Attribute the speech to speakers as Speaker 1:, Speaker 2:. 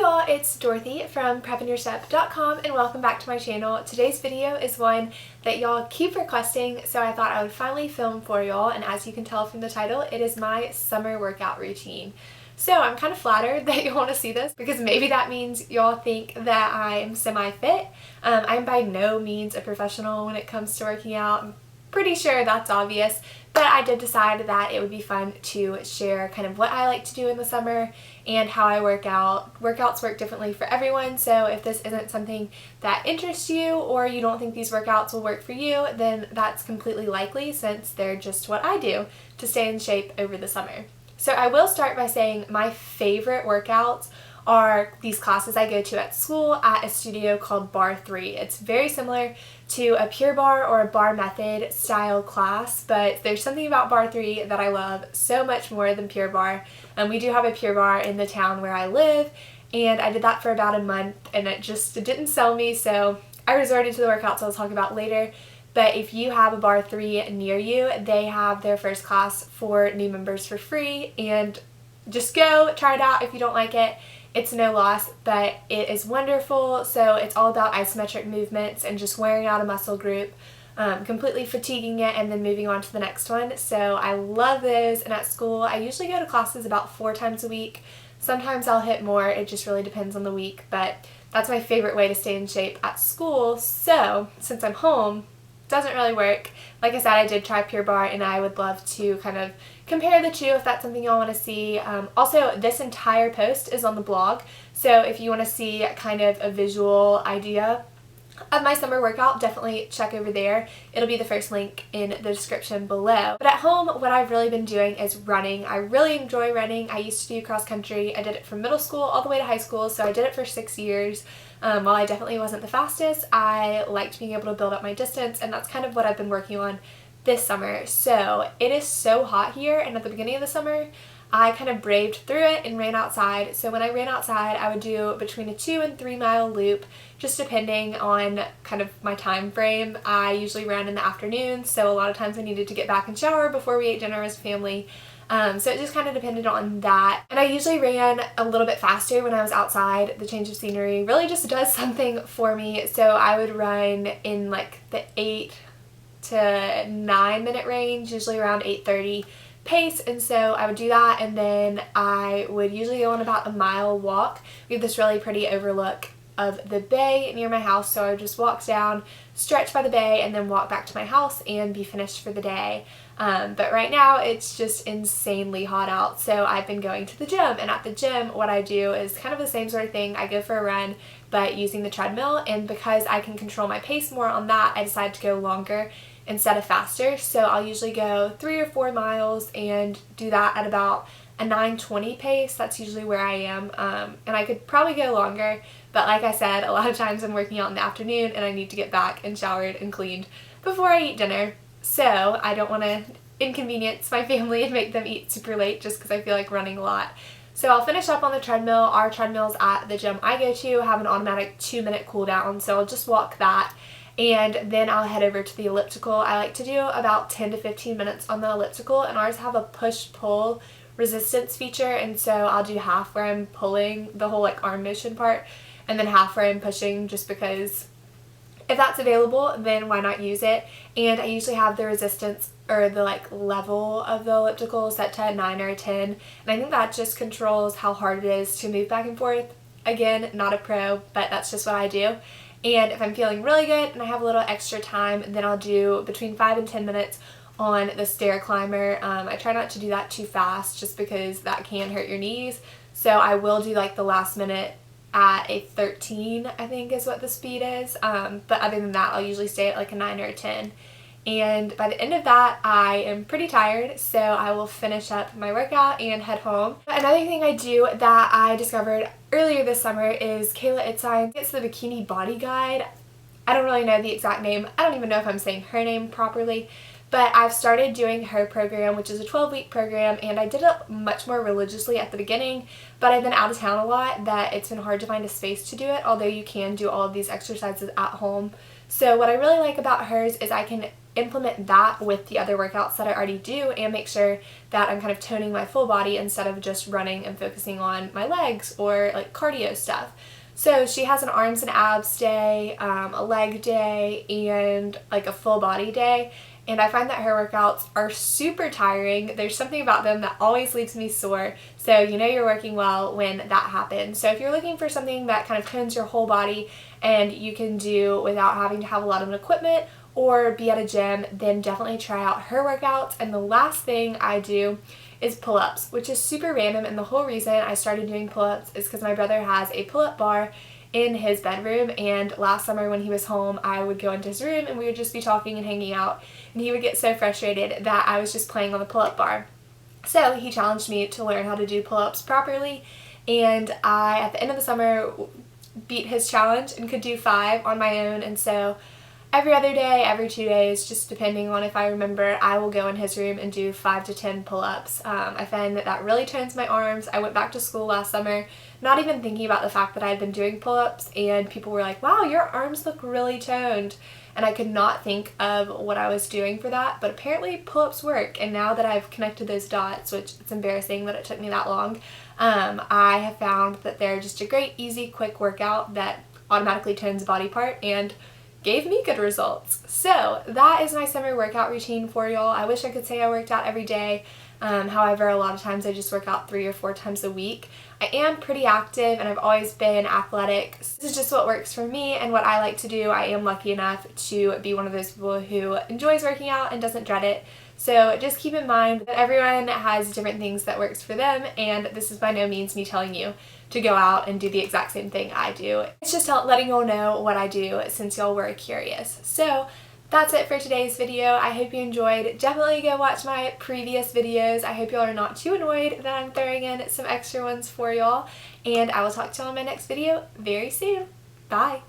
Speaker 1: y'all, it's Dorothy from PrepInYourStep.com and welcome back to my channel. Today's video is one that y'all keep requesting, so I thought I would finally film for y'all, and as you can tell from the title, it is my summer workout routine. So I'm kind of flattered that you want to see this because maybe that means y'all think that I'm semi-fit. I'm by no means a professional when it comes to working out. I'm pretty sure that's obvious, but I did decide that it would be fun to share kind of what I like to do in the summer and how I work out. Workouts work differently for everyone, so if this isn't something that interests you or you don't think these workouts will work for you, then that's completely likely since they're just what I do to stay in shape over the summer. So I will start by saying my favorite workouts are these classes I go to at school at a studio called Bar 3. It's very similar to a Pure Barre or a Barre Method style class, but there's something about Bar 3 that I love so much more than Pure Barre. We do have a Pure Barre in the town where I live, and I did that for about a month and it didn't sell me, so I resorted to the workouts I'll talk about later. But if you have a Bar 3 near you, they have their first class for new members for free, and just go try it out. If you don't like it, it's no loss, but it is wonderful. So it's all about isometric movements and just wearing out a muscle group, completely fatiguing it and then moving on to the next one. So I love those, and at school I usually go to classes about 4 times a week. Sometimes I'll hit more, it just really depends on the week, but that's my favorite way to stay in shape at school. So since I'm home, doesn't really work. Like I said, I did try Pure Barre and I would love to kind of compare the two if that's something y'all want to see. Also, this entire post is on the blog, so if you want to see kind of a visual idea of my summer workout, definitely check over there. It'll be the first link in the description below. But at home, what I've really been doing is running. I really enjoy running. I used to do cross country. I did it from middle school all the way to high school, so I did it for 6 years. While I definitely wasn't the fastest, I liked being able to build up my distance, and that's kind of what I've been working on this summer. So it is so hot here, and at the beginning of the summer I kind of braved through it and ran outside. So when I ran outside, I would do between a 2 and 3 mile loop, just depending on kind of my time frame. I usually ran in the afternoon, so a lot of times I needed to get back and shower before we ate dinner as a family. So it just kind of depended on that. And I usually ran a little bit faster when I was outside. The change of scenery really just does something for me. So I would run in like the 8 to 9 minute range, usually around 8:30 pace, and so I would do that, and then I would usually go on about a mile walk. We have this really pretty overlook of the bay near my house, so I would just walk down, stretch by the bay, and then walk back to my house and be finished for the day. But right now it's just insanely hot out, so I've been going to the gym, and at the gym what I do is kind of the same sort of thing. I go for a run but using the treadmill, and because I can control my pace more on that, I decided to go longer instead of faster. So I'll usually go 3 or 4 miles and do that at about a 9:20 pace. That's usually where I am, and I could probably go longer, but like I said, a lot of times I'm working out in the afternoon and I need to get back and showered and cleaned before I eat dinner, so I don't want to inconvenience my family and make them eat super late just because I feel like running a lot. So I'll finish up on the treadmill. Our treadmills at the gym I go to have an automatic 2-minute cool down, so I'll just walk that, and then I'll head over to the elliptical. I like to do about 10 to 15 minutes on the elliptical, and ours have a push-pull resistance feature, and so I'll do half where I'm pulling the whole like arm motion part, and then half where I'm pushing, just because if that's available, then why not use it. And I usually have the resistance or the like level of the elliptical set to a 9 or a 10, and I think that just controls how hard it is to move back and forth. Again, not a pro, but that's just what I do. And if I'm feeling really good and I have a little extra time, then I'll do between 5 and 10 minutes on the stair climber. I try not to do that too fast just because that can hurt your knees, so I will do like the last minute at a 13, I think is what the speed is, but other than that I'll usually stay at like a 9 or a 10. And by the end of that I am pretty tired, so I will finish up my workout and head home. Another thing I do that I discovered earlier this summer is Kayla Itzine. It's the Bikini Body Guide. I don't really know the exact name. I don't even know if I'm saying her name properly, but I've started doing her program, which is a 12-week program, and I did it much more religiously at the beginning, but I've been out of town a lot that it's been hard to find a space to do it, although you can do all of these exercises at home. So what I really like about hers is I can implement that with the other workouts that I already do and make sure that I'm kind of toning my full body instead of just running and focusing on my legs or like cardio stuff. So she has an arms and abs day, a leg day, and like a full body day. And I find that her workouts are super tiring. There's something about them that always leaves me sore. So you know you're working well when that happens. So if you're looking for something that kind of tones your whole body and you can do without having to have a lot of equipment or be at a gym, then definitely try out her workouts. And the last thing I do is pull-ups, which is super random, and the whole reason I started doing pull-ups is because my brother has a pull-up bar in his bedroom, and last summer when he was home I would go into his room and we would just be talking and hanging out, and he would get so frustrated that I was just playing on the pull-up bar. So he challenged me to learn how to do pull-ups properly, and I, at the end of the summer, beat his challenge and could do 5 on my own. And so every other day, every 2 days, just depending on if I remember, I will go in his room and do 5 to 10 pull-ups. I find that that really tones my arms. I went back to school last summer not even thinking about the fact that I had been doing pull-ups, and people were like, wow, your arms look really toned. And I could not think of what I was doing for that, but apparently pull-ups work. And now that I've connected those dots, which it's embarrassing that it took me that long, I have found that they're just a great, easy, quick workout that automatically tones a body part and gave me good results. So that is my summer workout routine for y'all. I wish I could say I worked out every day. However, a lot of times I just work out 3 or 4 times a week. I am pretty active and I've always been athletic. This is just what works for me and what I like to do. I am lucky enough to be one of those people who enjoys working out and doesn't dread it. So just keep in mind that everyone has different things that works for them, and this is by no means me telling you to go out and do the exact same thing I do. It's just letting y'all know what I do since y'all were curious. So that's it for today's video. I hope you enjoyed. Definitely go watch my previous videos. I hope y'all are not too annoyed that I'm throwing in some extra ones for y'all. And I will talk to y'all in my next video very soon. Bye!